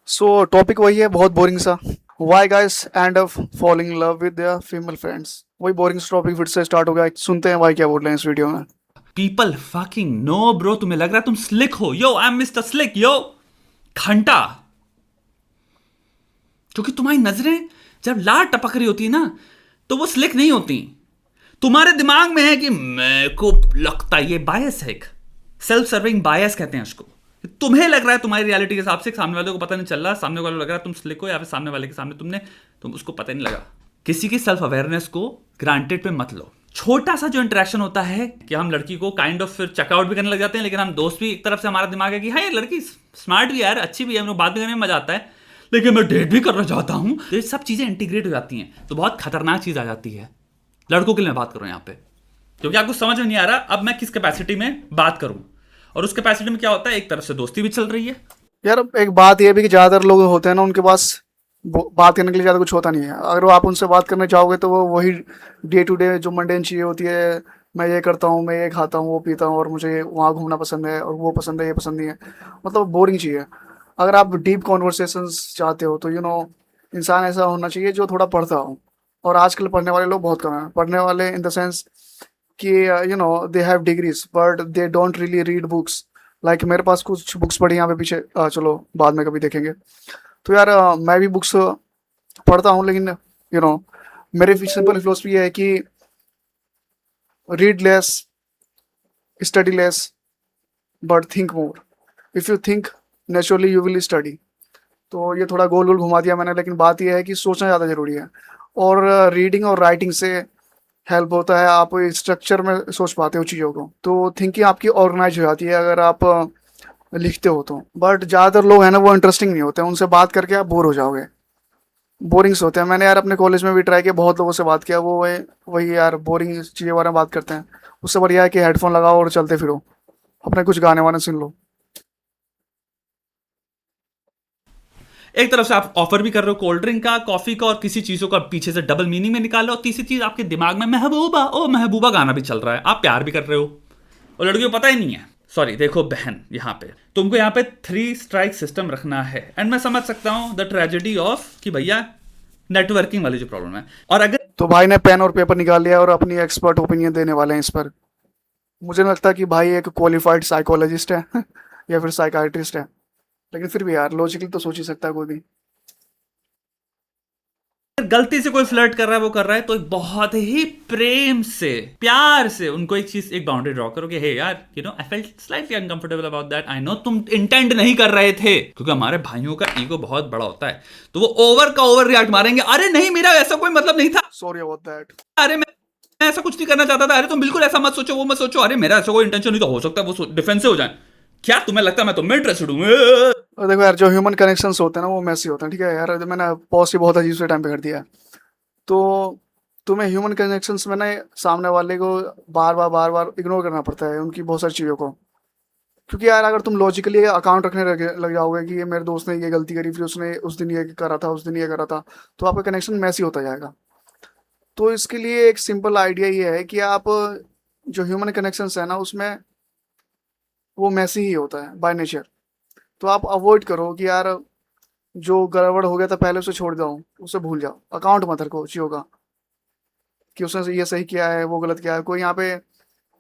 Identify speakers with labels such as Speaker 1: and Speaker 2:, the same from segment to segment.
Speaker 1: सो topic वही है, बहुत बोरिंग सा। Y guys and up falling in love with their female friends. वही बोरिंग टॉपिक फिर से स्टार्ट हो गया। सुनते हैं भाई क्या बोल रहे हैं इस वीडियो में।
Speaker 2: पीपल फकिंग नो ब्रो, तुम्हें लग रहा है तुम स्लिक हो। यो आई एम मिस्टर स्लिक यो घंटा। क्योंकि तुम्हारी नजरें जब लाल टपक रही होती है ना, तो वो स्लिक नहीं होती। तुम्हारे दिमाग में है कि मेरे को लगता है, ये बायस है, एक सेल्फ सर्विंग बायस कहते हैं उसको। तुम्हें लग रहा है तुम्हारी रियलिटी के हिसाब से, सामने वाले को पता नहीं चल रहा, सामने वाले को लग रहा है तुम स्लिक हो, या फिर सामने वाले के सामने तुम उसको पता नहीं लगा। किसी की सेल्फ अवेयरनेस को ग्रांटेड पे मत लो। छोटा सा जो इंटरेक्शन होता है कि हम लड़की को काइंड ऑफ फिर चेकआउट भी करने लग जाते हैं, लेकिन हम दोस्त भी, एक तरफ से हमारा दिमाग है कि हाँ ये लड़की स्मार्ट भी है यार, अच्छी भी है, बात भी करने में मजा आता है, लेकिन मैं डेट भी करना चाहता हूं। तो ये सब चीजें इंटीग्रेट हो जाती हैं, तो बहुत खतरनाक चीज आ जाती है। लड़कों के लिए मैं बात कर रहा हूं यहाँ पे, क्योंकि आपको समझ में नहीं आ रहा अब मैं किस कैपेसिटी में बात करूं। और उस कैपेसिटी में क्या होता है, एक तरफ से दोस्ती भी चल रही है।
Speaker 1: यार एक बात ये भी कि ज़्यादातर लोग होते हैं ना, उनके पास बात करने के लिए ज़्यादा कुछ होता नहीं है। अगर वो आप उनसे बात करना चाहोगे तो वो वही डे टू डे जो मंडेन चीज़ें होती है, मैं ये करता हूँ, मैं ये खाता हूँ, वो पीता हूँ, और मुझे वहाँ घूमना पसंद है, और वो पसंद है, ये पसंद नहीं है। मतलब बोरिंग चीज़ है। अगर आप डीप कॉन्वर्सेशंस चाहते हो तो इंसान ऐसा होना चाहिए जो थोड़ा पढ़ता हो। और आजकल पढ़ने वाले लोग बहुत कम हैं। पढ़ने वाले इन द सेंस कि they have degrees but they don't really read books. Like मेरे पास कुछ बुक्स पढ़ी यहाँ पे पीछे, चलो बाद में कभी देखेंगे। तो यार मैं भी बुक्स पढ़ता हूँ, लेकिन मेरी सिंपल फिलोसफी ये है कि read less, study less, but think more. If you think naturally you will study. तो ये थोड़ा गोल गोल घुमा दिया मैंने, लेकिन बात यह है कि सोचना ज़्यादा ज़रूरी है। और रीडिंग और राइटिंग से हेल्प होता है, आप स्ट्रक्चर में सोच पाते हो चीज़ों को, तो थिंकिंग आपकी ऑर्गेनाइज हो जाती है अगर आप लिखते हो तो। बट ज़्यादातर लोग हैं ना, वो इंटरेस्टिंग नहीं होते, उनसे बात करके आप बोर हो जाओगे। बोरिंग्स होते हैं। मैंने यार अपने कॉलेज में भी ट्राई किया, बहुत लोगों से बात किया, वो वही यार बोरिंग चीज़ें के बारे में बात करते हैं। उससे बढ़िया है कि हेडफोन लगाओ और चलते फिरो, अपने कुछ गाने वाने सुन लो।
Speaker 2: एक तरफ से आप ऑफर भी कर रहे हो कोल्ड ड्रिंक का, कॉफी का, और किसी चीजों का पीछे से डबल मीनिंग में निकाल रहे हो। तीसरी चीज, आपके दिमाग में महबूबा ओ महबूबा गाना भी चल रहा है, आप प्यार भी कर रहे हो और लड़कियों को पता ही नहीं है। सॉरी, देखो बहन, यहाँ पे तुमको यहाँ पे 3 स्ट्राइक सिस्टम रखना है। एंड मैं समझ सकता हूं द ट्रेजेडी ऑफ कि भैया नेटवर्किंग वाली जो प्रॉब्लम है। और अगर
Speaker 1: तो भाई ने पेन और पेपर निकाल लिया और अपनी एक्सपर्ट ओपिनियन देने वाले हैं इस पर। मुझे नहीं लगता कि भाई एक क्वालिफाइड साइकोलॉजिस्ट है या फिर साइकाइट्रिस्ट है, लेकिन फिर भी यार लॉजिकली तो सोच ही सकता है कोई भी।
Speaker 2: गलती से कोई फ्लर्ट कर रहा है, वो कर रहा है, तो एक बहुत ही प्रेम से, प्यार से उनको एक चीज, एक बाउंड्री ड्रॉ करो कि हे यार, I felt slightly uncomfortable about that. I know तुम इंटेंड नहीं कर रहे थे, क्योंकि हमारे भाइयों का ईगो बहुत बड़ा होता है, तो वो ओवर का ओवर रिएक्ट मारेंगे। अरे नहीं, मेरा ऐसा कोई मतलब नहीं था।
Speaker 1: Sorry about that.
Speaker 2: अरे मैं ऐसा कुछ नहीं करना चाहता था। अरे तुम बिल्कुल ऐसा मत सोचो, वो मत सोचो। अरे मेरा ऐसा कोई इंटेंशन नहीं, तो हो सकता है वो डिफेंसिव हो जाए। क्या तुम्हें लगता है मैं तुम्हें इंटरेस्टेड हूँ?
Speaker 1: और देखो यार, जो ह्यूमन कनेक्शंस होते हैं ना, वो मैसी होते हैं, ठीक है यार। जो मैंने पॉज ही बहुत अजीब से टाइम पे कर दिया है। तो तुम्हें ह्यूमन कनेक्शंस में ना सामने वाले को बार बार इग्नोर करना पड़ता है, उनकी बहुत सारी चीज़ों को। क्योंकि यार अगर तुम लॉजिकली अकाउंट रखने लग जाओगे कि ये मेरे दोस्त ने ये गलती करी, फिर उसने उस दिन ये करा था, उस दिन ये करा था, तो आपका कनेक्शन मैसी होता जाएगा। तो इसके लिए एक सिंपल आइडिया ये है कि आप जो ह्यूमन कनेक्शंस है ना, उसमें वो मैसी ही होता है बाय नेचर। तो आप अवॉइड करो कि यार जो गड़बड़ हो गया था पहले उसे छोड़ जाओ, उसे भूल जाओ, अकाउंट मत रखो चीज़ों का कि उसने ये सही किया है, वो गलत किया है। कोई यहाँ पे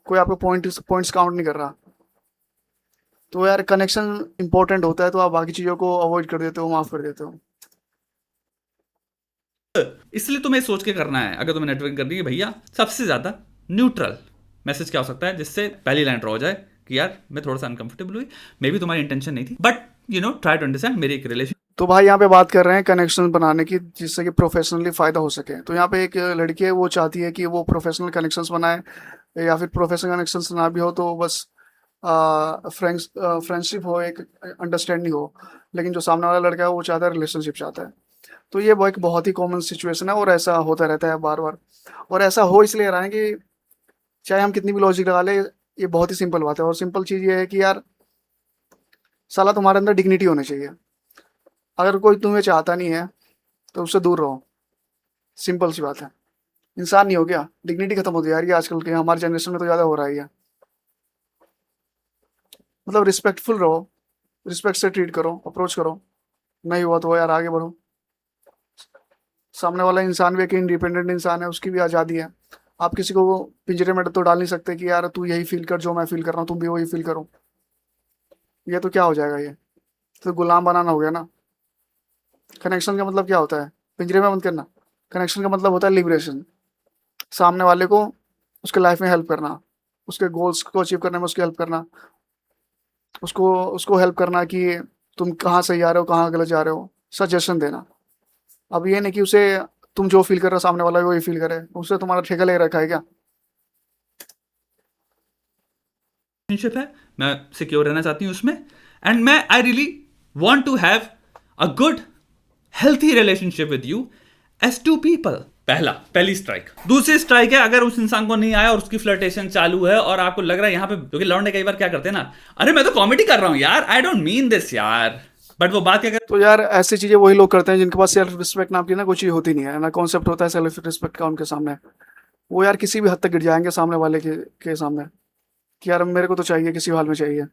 Speaker 1: कोई आपको पॉइंट्स काउंट नहीं कर रहा। तो यार कनेक्शन इंपॉर्टेंट होता है, तो आप बाकी चीज़ों को अवॉइड कर देते हो, माफ़ कर देते हो।
Speaker 2: इसलिए तुम्हें सोच के करना है, अगर तुम्हें नेटवर्किंग करनी है भैया, सबसे ज्यादा न्यूट्रल मैसेज क्या हो सकता है जिससे पहली लाइन ड्रॉ हो जाए कि यार मैं थोड़ा सा अनकंफर्टेबल हुई, मे बी तुम्हारी इंटेंशन नहीं थी, बट ट्राई टू अंडरस्टैंड मेरी एक रिलेशन।
Speaker 1: तो भाई यहाँ पे बात कर रहे हैं कनेक्शन बनाने की, जिससे कि प्रोफेशनली फ़ायदा हो सके। तो यहाँ पे एक लड़की है, वो चाहती है कि वो प्रोफेशनल कनेक्शंस बनाए, या फिर प्रोफेशनल कनेक्शंस ना भी हो तो बस फ्रेंडशिप हो, एक अंडरस्टैंडिंग हो। लेकिन जो सामने वाला लड़का है वो चाहता है रिलेशनशिप चाहता है। तो ये वो एक बहुत ही कॉमन सिचुएशन है, और ऐसा होता रहता है बार बार। और ऐसा हो इसलिए रहा है कि चाहे हम कितनी भी लॉजिक लगा ले, ये बहुत ही सिंपल बात है। और सिंपल चीज़ ये है कि यार साला तुम्हारे अंदर डिग्निटी होनी चाहिए। अगर कोई तुम्हें चाहता नहीं है तो उससे दूर रहो, सिंपल सी बात है। इंसान नहीं हो गया, डिग्निटी खत्म होती जा रही है आजकल के, हमारी जनरेशन में तो ज़्यादा हो रहा है ये। मतलब रिस्पेक्टफुल रहो, रिस्पेक्ट से ट्रीट करो, अप्रोच करो। नहीं हुआ तो यार आगे बढ़ो। सामने वाला इंसान भी एक इंडिपेंडेंट इंसान है, उसकी भी आज़ादी है। आप किसी को वो पिंजरे में तो डाल नहीं सकते कि यार तू यही फील कर जो मैं फील कर रहा हूँ, तुम भी वही फील करो। ये तो क्या हो जाएगा, ये तो गुलाम बनाना हो गया ना। कनेक्शन का मतलब क्या होता है? पिंजरे में बंद करना। कनेक्शन का मतलब होता है लिबरेशन। सामने वाले को उसके लाइफ में हेल्प करना, उसके गोल्स को अचीव करने में उसकी हेल्प करना, उसको उसको हेल्प करना कि तुम कहाँ सही जा रहे हो, कहाँ गलत जा रहे हो, सजेशन देना। अब ये नहीं कि उसे तुम जो फील कर रहे हो सामने वाला भी वही फील करे, उससे तुम्हारा ठेका ले रखा है क्या?
Speaker 2: रिलेशनशिप है, मैं सिक्योर रहना चाहती हूँ उसमें, एंड मैं I really want to have a good healthy relationship with you as two people. पहली स्ट्राइक। दूसरी स्ट्राइक है, अगर उस इंसान को नहीं आया और उसकी फ्लर्टेशन चालू है और आपको लग रहा है यहाँ पे, क्योंकि लौंडे कई बार क्या करते हैं ना, अरे मैं तो कॉमेडी कर रहा हूँ यार, आई डोंट मीन दिस यार, बट वो बात क्या कर,
Speaker 1: तो यार ऐसी चीजें वही लोग करते हैं जिनके पास सेल्फ रिस्पेक्ट नाम की ना कोई चीज होती नहीं है ना, कॉन्सेप्ट होता है सेल्फ रिस्पेक्ट का उनके सामने। वो यार किसी भी हद तक गिर जाएंगे सामने वाले के सामने कि यार मेरे को तो चाहिए, किसी हाल में चाहिए।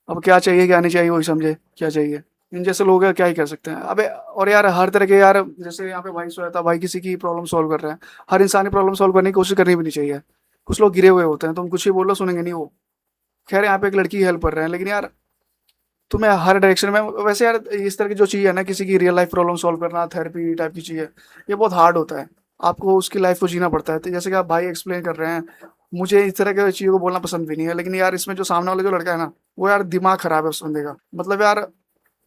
Speaker 1: अब क्या चाहिए क्या नहीं चाहिए वही समझे क्या चाहिए। इन जैसे लोग हैं, क्या ही कर सकते हैं। अबे और यार हर तरह के यार, जैसे यहाँ पे भाई सोया था, भाई किसी की प्रॉब्लम सॉल्व कर रहे हैं। हर इंसान की प्रॉब्लम सॉल्व करने की कोशिश करनी भी नहीं चाहिए। कुछ लोग गिरे हुए होते हैं, तुम कुछ ही बोलो सुनेंगे नहीं वो। खैर यहाँ पे एक लड़की की हेल्प कर रहे हैं, लेकिन यार तुम्हें हर डायरेक्शन में, वैसे यार इस तरह की जो चीज़ है ना, किसी की रियल लाइफ प्रॉब्लम सॉल्व करना, थेरेपी टाइप की चीज़ है, ये बहुत हार्ड होता है। आपको उसकी लाइफ को जीना पड़ता है। तो जैसे कि आप भाई एक्सप्लेन कर रहे हैं, मुझे इस तरह की चीज़ों को बोलना पसंद भी नहीं है, लेकिन यार इसमें जो सामने वाला जो लड़का है ना, वो यार दिमाग खराब है उस बंदे का। मतलब यार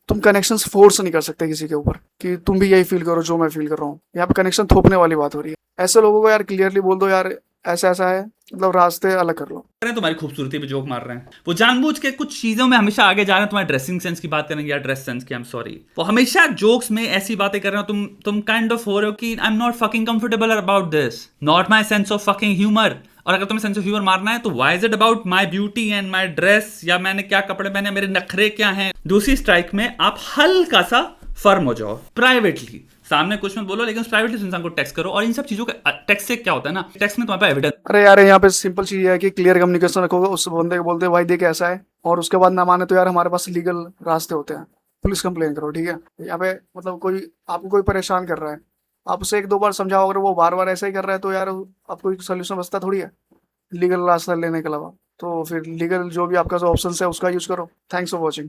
Speaker 1: तुम कनेक्शन फोर्स नहीं कर सकते किसी के ऊपर कि तुम भी यही फील करो जो मैं फील कर रहा हूँ। यहाँ पे कनेक्शन थोपने वाली बात हो रही है। ऐसे लोगों को यार क्लियरली बोल दो यार ऐसा ऐसा है, मतलब रास्ते अलग कर लो।
Speaker 2: रहे हैं तुम्हारी खूबसूरती पे जोक मार रहे हैं, वो जानबूझ के कुछ चीजों में हमेशा आगे जा रहे हैं। तुम्हारे ड्रेसिंग सेंस की बात करेंगे या ड्रेस सेंस की, आई एम सॉरी, वो हमेशा जोक्स में ऐसी बातें कर रहे हो, तुम काइंड ऑफ हो रहे हो कि I am not fucking comfortable about this, not my sense of fucking humour. और अगर तुम्हें सेंस ऑफ ह्यूमर मारना है तो why is it about my beauty and my dress, या मैंने क्या कपड़े पहने, मेरे नखरे क्या हैं। दूसरी स्ट्राइक में आप हल्का सा फर्म हो जाओ प्राइवेटली, सामने कुछ मत बोलो, लेकिन प्राइवेटली इंसान को टेक्स्ट करो। और इन सब चीजों का टेक्स्ट से क्या होता है ना, टेक्स्ट में तुम्हारे पास एविडेंस।
Speaker 1: अरे यार यहाँ पे सिंपल चीज है कि क्लियर कम्युनिकेशन रखोगे, उस बंदे को बोलते भाई देख ऐसा है, और उसके बाद ना माने तो यार हमारे पास लीगल रास्ते होते हैं, पुलिस कंप्लेन करो, ठीक है। यहाँ पे मतलब कोई आपको कोई परेशान कर रहा है, आप उसे एक दो बार समझाओ, अगर वो बार बार ऐसा ही कर रहा है तो यार आपको कोई सोल्यूशन बचता थोड़ी है लीगल रास्ता लेने के अलावा। तो फिर लीगल जो भी आपका जो ऑप्शन है उसका यूज करो। Thanks for watching.